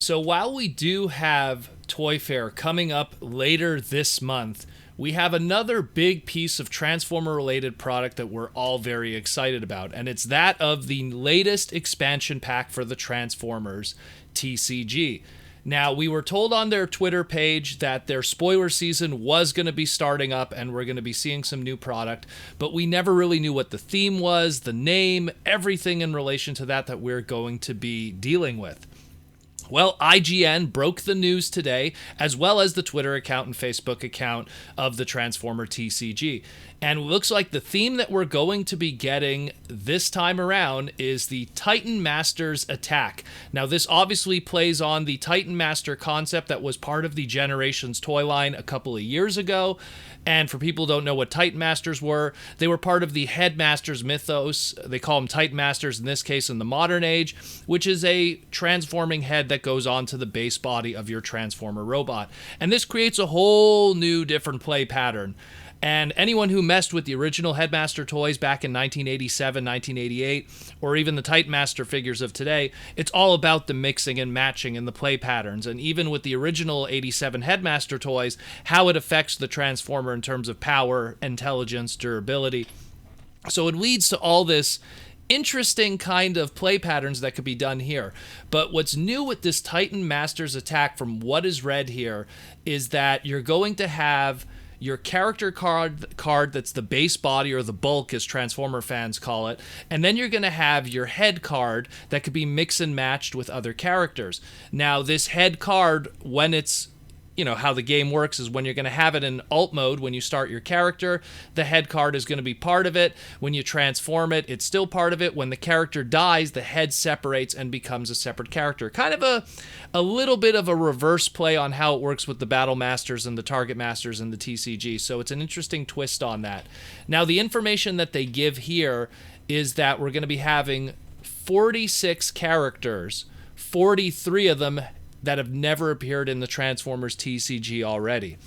So while we do have Toy Fair coming up later this month, we have another big piece of Transformer related product that we're all very excited about, and it's that of the latest expansion pack for the Transformers TCG. Now, we were told on their Twitter page that their spoiler season was going to be starting up and we're going to be seeing some new product, but we never really knew what the theme was, the name, everything in relation to that we're going to be dealing with. Well, IGN broke the news today, as well as the Twitter account and Facebook account of the Transformer TCG. And it looks like the theme that we're going to be getting this time around is the Titan Master's Attack. Now, this obviously plays on the Titan Master concept that was part of the Generations toy line a couple of years ago. And for people who don't know what Titan Masters were, they were part of the Headmaster's mythos. They call them Titan Masters in this case in the modern age, which is a transforming head that goes onto the base body of your Transformer robot. And this creates a whole new different play pattern. And anyone who messed with the original Headmaster toys back in 1987, 1988, or even the Titan Master figures of today, it's all about the mixing and matching and the play patterns. And even with the original 87 Headmaster toys, how it affects the Transformer in terms of power, intelligence, durability. So it leads to all this interesting kind of play patterns that could be done here. But what's new with this Titan Master's Attack, from what is read here, is that you're going to have your character card that's the base body, or the bulk as Transformer fans call it, and then you're going to have your head card that could be mix and matched with other characters. Now, this head card, when it's, how the game works is when you're going to have it in alt mode, when you start your character, the head card is going to be part of it. When you transform it, it's still part of it. When the character dies, the head separates and becomes a separate character. Kind of a little bit of a reverse play on how it works with the Battle Masters and the Target Masters and the TCG. So it's an interesting twist on that. Now, the information that they give here is that we're going to be having 46 characters, 43 of them that have never appeared in the Transformers TCG already.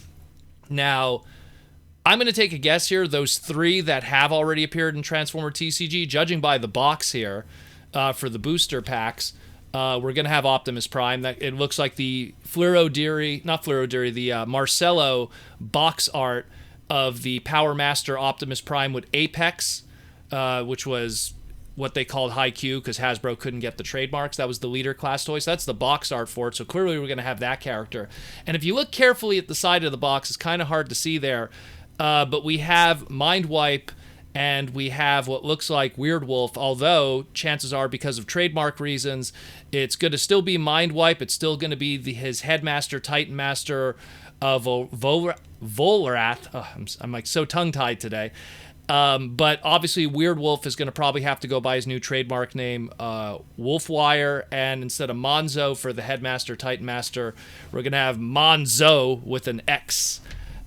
Now, I'm going to take a guess here. Those 3 that have already appeared in Transformer TCG, judging by the box here for the booster packs, we're going to have Optimus Prime. That it looks like the the Marcello box art of the Power Master Optimus Prime with Apex, which was what they called High Q because Hasbro couldn't get the trademarks. That was the leader class toy. So that's the box art for it. So clearly we're going to have that character. And if you look carefully at the side of the box, it's kind of hard to see there. But we have Mind Wipe and we have what looks like Weird Wolf, although chances are because of trademark reasons, it's going to still be Mind Wipe. It's still going to be his Headmaster, Titan Master of Volrath. Oh, I'm like so tongue-tied today. But obviously Weird Wolf is going to probably have to go by his new trademark name, Wolfwire, and instead of Monzo for the Headmaster, Titan Master, we're going to have Monzo with an X.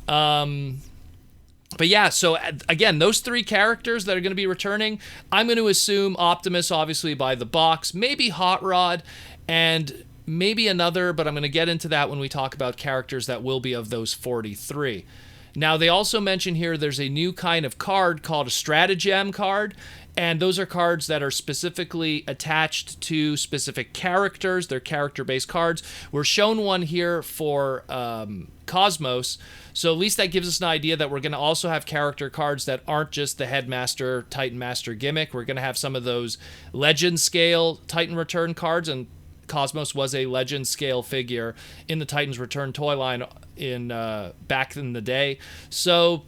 But yeah, so again, those 3 characters that are going to be returning, I'm going to assume Optimus, obviously, by the box, maybe Hot Rod, and maybe another, but I'm going to get into that when we talk about characters that will be of those 43. Now, they also mention here there's a new kind of card called a Stratagem card, and those are cards that are specifically attached to specific characters. They're character-based cards. We're shown one here for Cosmos, so at least that gives us an idea that we're going to also have character cards that aren't just the Headmaster, Titan Master gimmick. We're going to have some of those Legend scale Titan Return cards, and Cosmos was a Legend scale figure in the Titans Return toy line in back in the day. So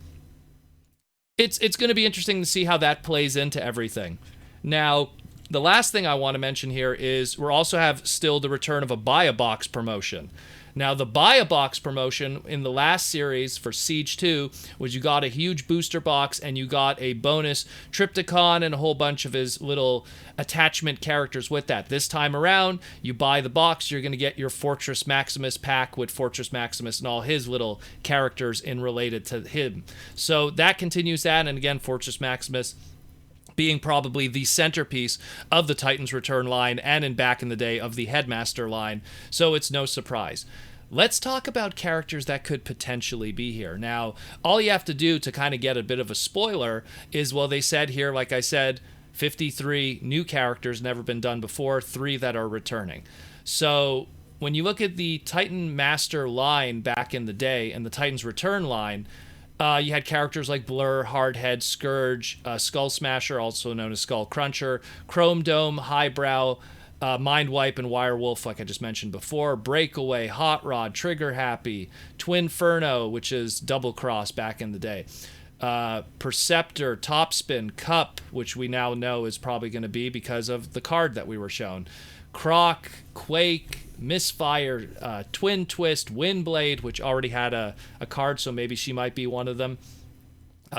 it's going to be interesting to see how that plays into everything. Now, the last thing I want to mention here is we'll also have still the return of a Buy a Box promotion. Now, the Buy a Box promotion in the last series for Siege 2 was you got a huge booster box and you got a bonus Trypticon and a whole bunch of his little attachment characters with that. This time around, you buy the box, you're going to get your Fortress Maximus pack with Fortress Maximus and all his little characters in related to him. So that continues that, and again, Fortress Maximus being probably the centerpiece of the Titans Return line and back in the day of the Headmaster line, so it's no surprise. Let's talk about characters that could potentially be here. Now, all you have to do to kind of get a bit of a spoiler is, well, they said here, like I said, 53 new characters, never been done before, 3 that are returning. So when you look at the Titan Master line back in the day and the Titans Return line, you had characters like Blur, Hardhead, Scourge, Skull Smasher, also known as Skull Cruncher, Chrome Dome, Highbrow, Mind Wipe, and Wirewolf, like I just mentioned before, Breakaway, Hot Rod, Trigger Happy, Twinferno, which is Double Cross back in the day, Perceptor, Topspin, Cup, which we now know is probably going to be because of the card that we were shown, Croc, Quake, Misfire, Twin Twist, Windblade, which already had a card, so maybe she might be one of them,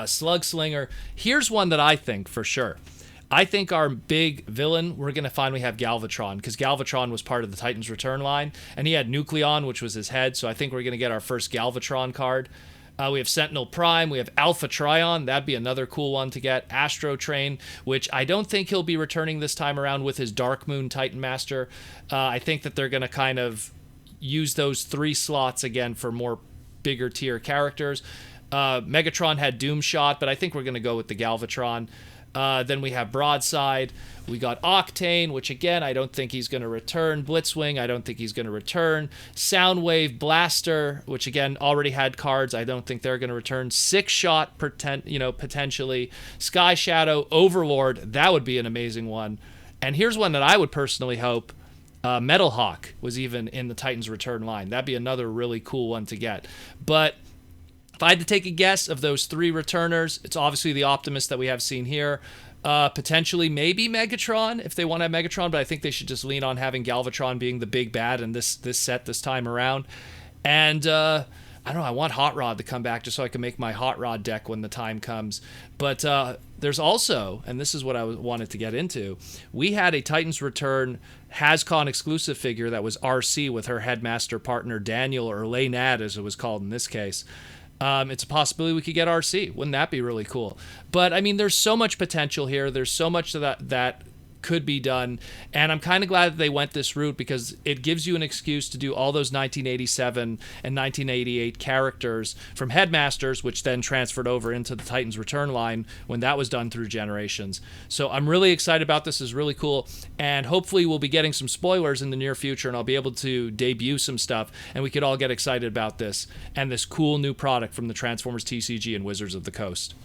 Slug Slinger. Here's one that I think for sure. I think our big villain, we're going to finally have Galvatron, because Galvatron was part of the Titans Return line, and he had Nucleon, which was his head, so I think we're going to get our first Galvatron card. We have Sentinel Prime, we have Alpha Trion, that'd be another cool one to get. Astro Train, which I don't think he'll be returning this time around with his Dark Moon Titan Master. I think that they're going to kind of use those 3 slots again for more bigger tier characters. Megatron had Doom Shot, but I think we're going to go with the Galvatron. Then we have Broadside. We got Octane, which again, I don't think he's going to return. Blitzwing, I don't think he's going to return. Soundwave, Blaster, which again, already had cards. I don't think they're going to return. Six Shot, potentially. Sky Shadow, Overlord, that would be an amazing one. And here's one that I would personally hope. Metal Hawk was even in the Titans Return line. That'd be another really cool one to get. But if I had to take a guess of those 3 returners, it's obviously the Optimus that we have seen here. Potentially maybe Megatron if they want to have Megatron, but I think they should just lean on having Galvatron being the big bad in this set this time around. And I don't know, I want Hot Rod to come back just so I can make my Hot Rod deck when the time comes. But there's also, and this is what I wanted to get into, we had a Titans Return HasCon exclusive figure that was RC with her Headmaster partner Daniel, or Laynad as it was called in this case. It's a possibility we could get RC. Wouldn't that be really cool? But, I mean, there's so much potential here. There's so much that could be done. And I'm kind of glad that they went this route, because it gives you an excuse to do all those 1987 and 1988 characters from Headmasters, which then transferred over into the Titans Return line when that was done through generations. So I'm really excited about this. It's really cool. And hopefully we'll be getting some spoilers in the near future, and I'll be able to debut some stuff, and we could all get excited about this and this cool new product from the Transformers TCG and Wizards of the Coast.